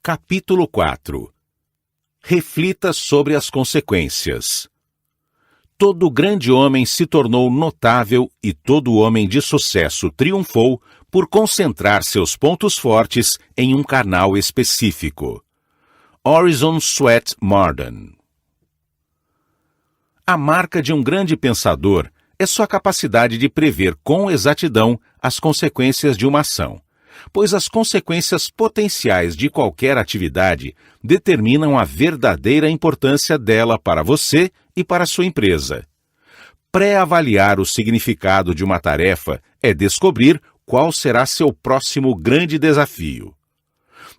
Capítulo 4. Reflita sobre as consequências. Todo grande homem se tornou notável e todo homem de sucesso triunfou por concentrar seus pontos fortes em um canal específico. Horizon Swett Marden. A marca de um grande pensador é sua capacidade de prever com exatidão as consequências de uma ação, pois as consequências potenciais de qualquer atividade determinam a verdadeira importância dela para você e para sua empresa. Pré-avaliar o significado de uma tarefa é descobrir qual será seu próximo grande desafio.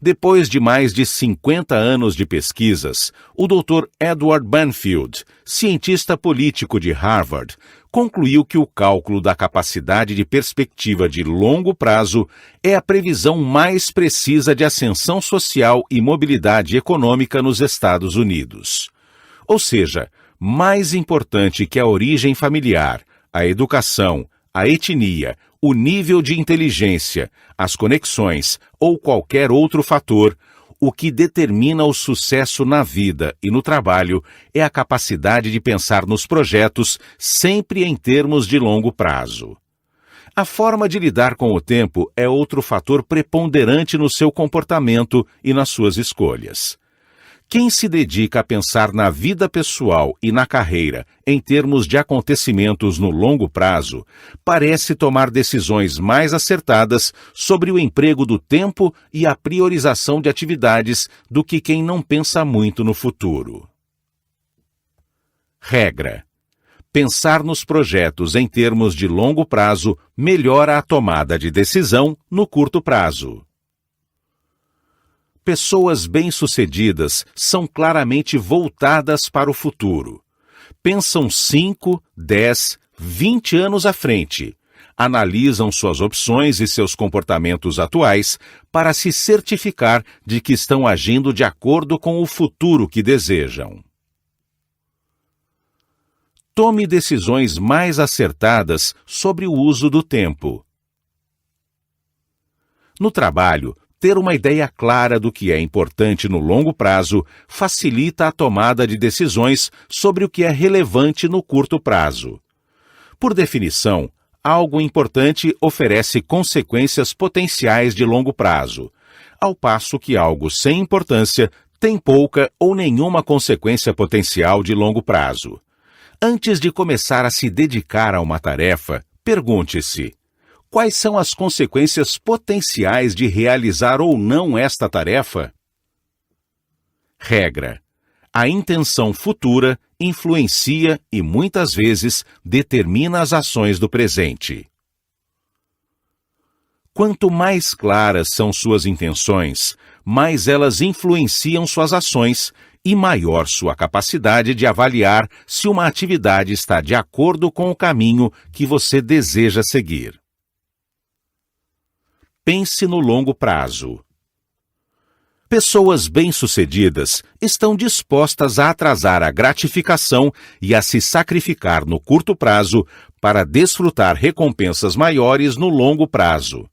Depois de mais de 50 anos de pesquisas, o Dr. Edward Banfield, cientista político de Harvard, concluiu que o cálculo da capacidade de perspectiva de longo prazo é a previsão mais precisa de ascensão social e mobilidade econômica nos Estados Unidos. Ou seja, mais importante que a origem familiar, a educação, a etnia, o nível de inteligência, as conexões ou qualquer outro fator, o que determina o sucesso na vida e no trabalho é a capacidade de pensar nos projetos sempre em termos de longo prazo. A forma de lidar com o tempo é outro fator preponderante no seu comportamento e nas suas escolhas. Quem se dedica a pensar na vida pessoal e na carreira em termos de acontecimentos no longo prazo, parece tomar decisões mais acertadas sobre o emprego do tempo e a priorização de atividades do que quem não pensa muito no futuro. Regra: pensar nos projetos em termos de longo prazo melhora a tomada de decisão no curto prazo. Pessoas bem-sucedidas são claramente voltadas para o futuro. Pensam 5, 10, 20 anos à frente. Analisam suas opções e seus comportamentos atuais para se certificar de que estão agindo de acordo com o futuro que desejam. Tome decisões mais acertadas sobre o uso do tempo. No trabalho, ter uma ideia clara do que é importante no longo prazo facilita a tomada de decisões sobre o que é relevante no curto prazo. Por definição, algo importante oferece consequências potenciais de longo prazo, ao passo que algo sem importância tem pouca ou nenhuma consequência potencial de longo prazo. Antes de começar a se dedicar a uma tarefa, pergunte-se: quais são as consequências potenciais de realizar ou não esta tarefa? Regra: a intenção futura influencia e muitas vezes determina as ações do presente. Quanto mais claras são suas intenções, mais elas influenciam suas ações e maior sua capacidade de avaliar se uma atividade está de acordo com o caminho que você deseja seguir. Pense no longo prazo. Pessoas bem-sucedidas estão dispostas a atrasar a gratificação e a se sacrificar no curto prazo para desfrutar recompensas maiores no longo prazo.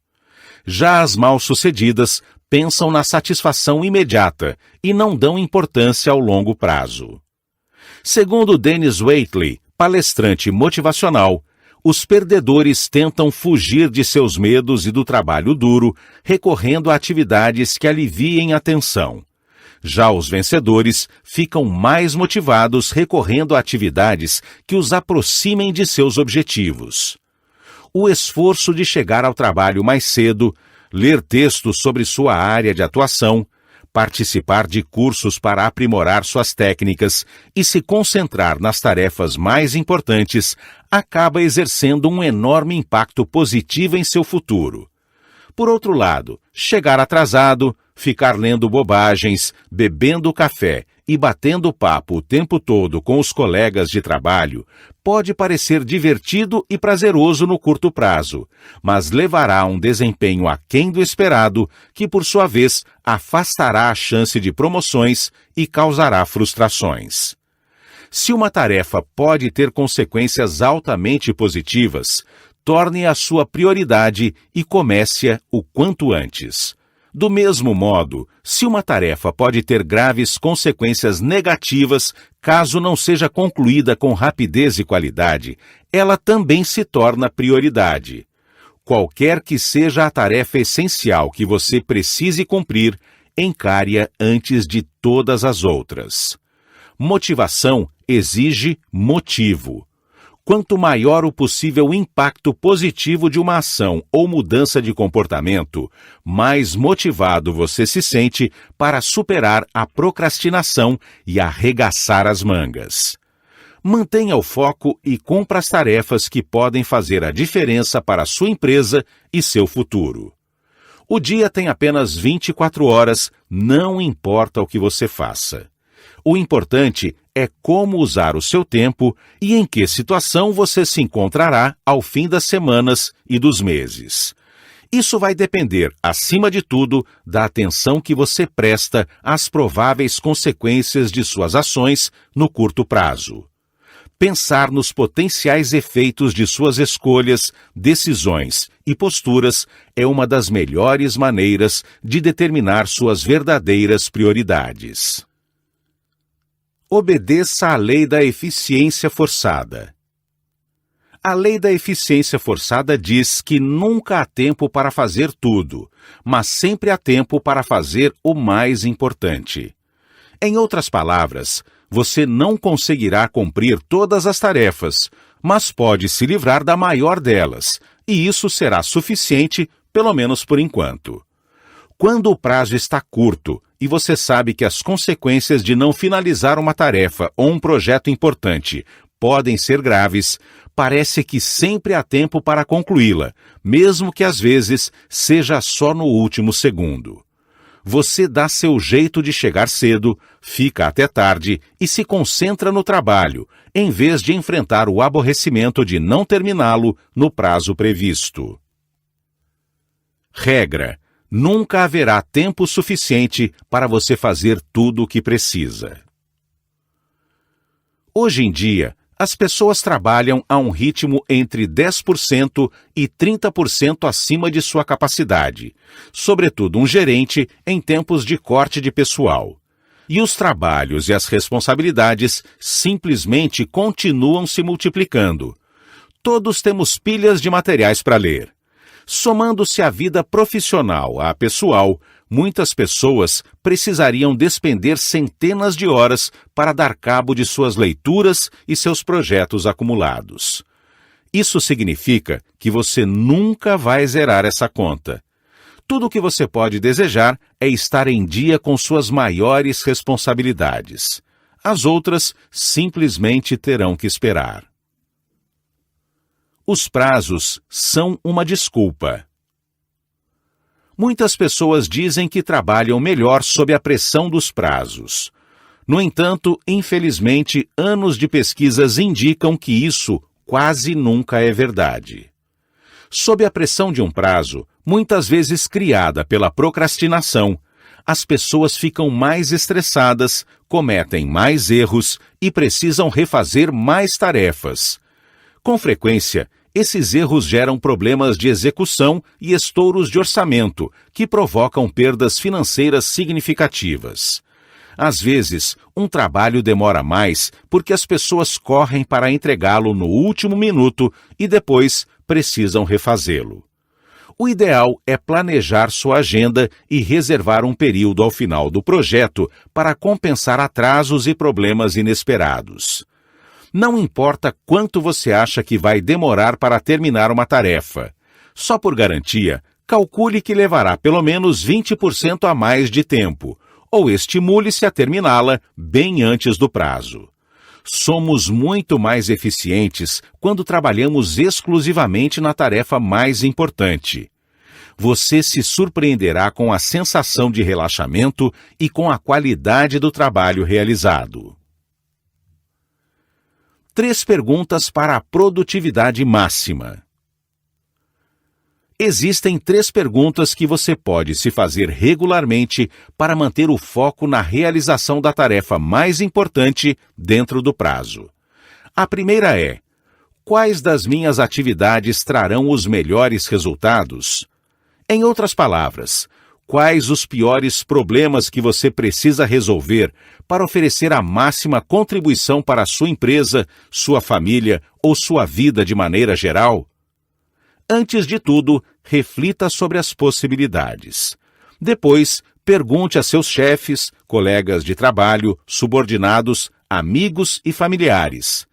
Já as mal-sucedidas pensam na satisfação imediata e não dão importância ao longo prazo. Segundo Dennis Waitley, palestrante motivacional, os perdedores tentam fugir de seus medos e do trabalho duro, recorrendo a atividades que aliviem a tensão. Já os vencedores ficam mais motivados recorrendo a atividades que os aproximem de seus objetivos. O esforço de chegar ao trabalho mais cedo, ler textos sobre sua área de atuação, participar de cursos para aprimorar suas técnicas e se concentrar nas tarefas mais importantes acaba exercendo um enorme impacto positivo em seu futuro. Por outro lado, chegar atrasado, ficar lendo bobagens, bebendo café e batendo papo o tempo todo com os colegas de trabalho pode parecer divertido e prazeroso no curto prazo, mas levará a um desempenho aquém do esperado que, por sua vez, afastará a chance de promoções e causará frustrações. Se uma tarefa pode ter consequências altamente positivas, torne-a sua prioridade e comece-a o quanto antes. Do mesmo modo, se uma tarefa pode ter graves consequências negativas caso não seja concluída com rapidez e qualidade, ela também se torna prioridade. Qualquer que seja a tarefa essencial que você precise cumprir, encare-a antes de todas as outras. Motivação exige motivo. Quanto maior o possível impacto positivo de uma ação ou mudança de comportamento, mais motivado você se sente para superar a procrastinação e arregaçar as mangas. Mantenha o foco e cumpra as tarefas que podem fazer a diferença para a sua empresa e seu futuro. O dia tem apenas 24 horas, não importa o que você faça. O importante é como usar o seu tempo e em que situação você se encontrará ao fim das semanas e dos meses. Isso vai depender, acima de tudo, da atenção que você presta às prováveis consequências de suas ações no curto prazo. Pensar nos potenciais efeitos de suas escolhas, decisões e posturas é uma das melhores maneiras de determinar suas verdadeiras prioridades. Obedeça à lei da eficiência forçada. A lei da eficiência forçada diz que nunca há tempo para fazer tudo, mas sempre há tempo para fazer o mais importante. Em outras palavras, você não conseguirá cumprir todas as tarefas, mas pode se livrar da maior delas, e isso será suficiente, pelo menos por enquanto. Quando o prazo está curto e você sabe que as consequências de não finalizar uma tarefa ou um projeto importante podem ser graves, parece que sempre há tempo para concluí-la, mesmo que às vezes seja só no último segundo. Você dá seu jeito de chegar cedo, fica até tarde e se concentra no trabalho, em vez de enfrentar o aborrecimento de não terminá-lo no prazo previsto. Regra: nunca haverá tempo suficiente para você fazer tudo o que precisa. Hoje em dia, as pessoas trabalham a um ritmo entre 10% e 30% acima de sua capacidade, sobretudo um gerente em tempos de corte de pessoal. E os trabalhos e as responsabilidades simplesmente continuam se multiplicando. Todos temos pilhas de materiais para ler. Somando-se a vida profissional à pessoal, muitas pessoas precisariam despender centenas de horas para dar cabo de suas leituras e seus projetos acumulados. Isso significa que você nunca vai zerar essa conta. Tudo o que você pode desejar é estar em dia com suas maiores responsabilidades. As outras simplesmente terão que esperar. Os prazos são uma desculpa. Muitas pessoas dizem que trabalham melhor sob a pressão dos prazos. No entanto, infelizmente, anos de pesquisas indicam que isso quase nunca é verdade. Sob a pressão de um prazo, muitas vezes criada pela procrastinação, as pessoas ficam mais estressadas, cometem mais erros e precisam refazer mais tarefas. Com frequência, esses erros geram problemas de execução e estouros de orçamento, que provocam perdas financeiras significativas. Às vezes, um trabalho demora mais porque as pessoas correm para entregá-lo no último minuto e depois precisam refazê-lo. O ideal é planejar sua agenda e reservar um período ao final do projeto para compensar atrasos e problemas inesperados. Não importa quanto você acha que vai demorar para terminar uma tarefa. Só por garantia, calcule que levará pelo menos 20% a mais de tempo, ou estimule-se a terminá-la bem antes do prazo. Somos muito mais eficientes quando trabalhamos exclusivamente na tarefa mais importante. Você se surpreenderá com a sensação de relaxamento e com a qualidade do trabalho realizado. 3 perguntas para a produtividade máxima. Existem 3 perguntas que você pode se fazer regularmente para manter o foco na realização da tarefa mais importante dentro do prazo. A primeira é: quais das minhas atividades trarão os melhores resultados? Em outras palavras, Quais os piores problemas que você precisa resolver para oferecer a máxima contribuição para a sua empresa, sua família ou sua vida de maneira geral? Antes de tudo, reflita sobre as possibilidades. Depois, pergunte a seus chefes, colegas de trabalho, subordinados, amigos e familiares.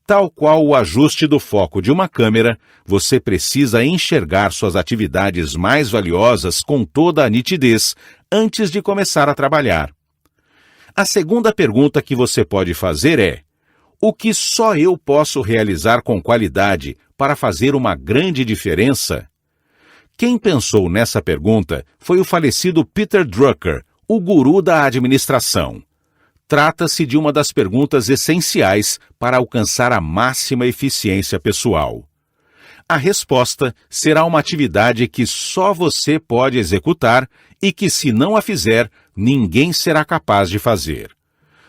Tal qual o ajuste do foco de uma câmera, você precisa enxergar suas atividades mais valiosas com toda a nitidez antes de começar a trabalhar. A segunda pergunta que você pode fazer é: o que só eu posso realizar com qualidade para fazer uma grande diferença? Quem pensou nessa pergunta foi o falecido Peter Drucker, o guru da administração. Trata-se de uma das perguntas essenciais para alcançar a máxima eficiência pessoal. A resposta será uma atividade que só você pode executar e que, se não a fizer, ninguém será capaz de fazer.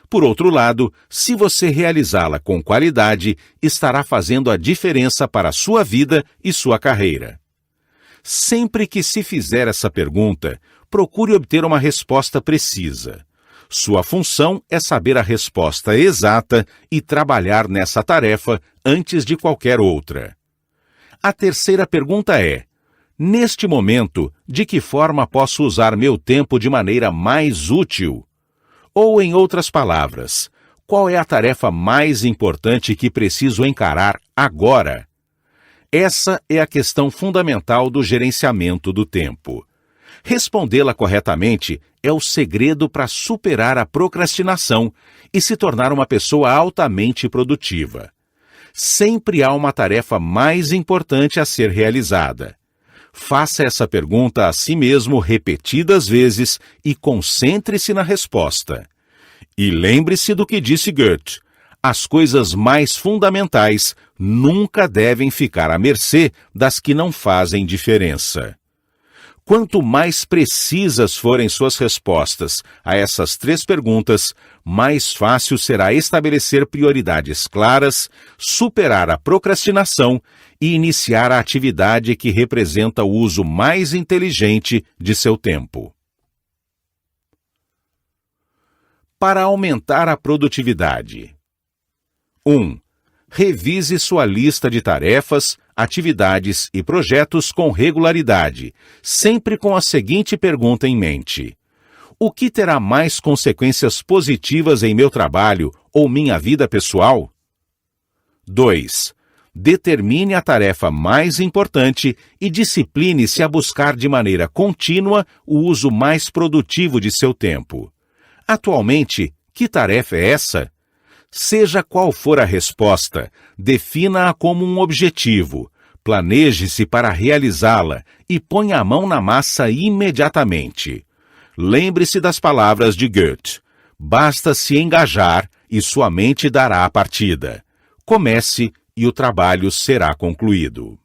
Por outro lado, se você realizá-la com qualidade, estará fazendo a diferença para a sua vida e sua carreira. Sempre que se fizer essa pergunta, procure obter uma resposta precisa. Sua função é saber a resposta exata e trabalhar nessa tarefa antes de qualquer outra. A terceira pergunta é: neste momento, de que forma posso usar meu tempo de maneira mais útil? Ou, em outras palavras, qual é a tarefa mais importante que preciso encarar agora? Essa é a questão fundamental do gerenciamento do tempo. Respondê-la corretamente é o segredo para superar a procrastinação e se tornar uma pessoa altamente produtiva. Sempre há uma tarefa mais importante a ser realizada. Faça essa pergunta a si mesmo repetidas vezes e concentre-se na resposta. E lembre-se do que disse Goethe: as coisas mais fundamentais nunca devem ficar à mercê das que não fazem diferença. Quanto mais precisas forem suas respostas a essas 3 perguntas, mais fácil será estabelecer prioridades claras, superar a procrastinação e iniciar a atividade que representa o uso mais inteligente de seu tempo. Para aumentar a produtividade. 1. Revise sua lista de tarefas, atividades e projetos com regularidade, sempre com a seguinte pergunta em mente: o que terá mais consequências positivas em meu trabalho ou minha vida pessoal? 2. Determine a tarefa mais importante e discipline-se a buscar de maneira contínua o uso mais produtivo de seu tempo. Atualmente, que tarefa é essa? Seja qual for a resposta, defina-a como um objetivo, planeje-se para realizá-la e ponha a mão na massa imediatamente. Lembre-se das palavras de Goethe: basta se engajar e sua mente dará a partida. Comece e o trabalho será concluído.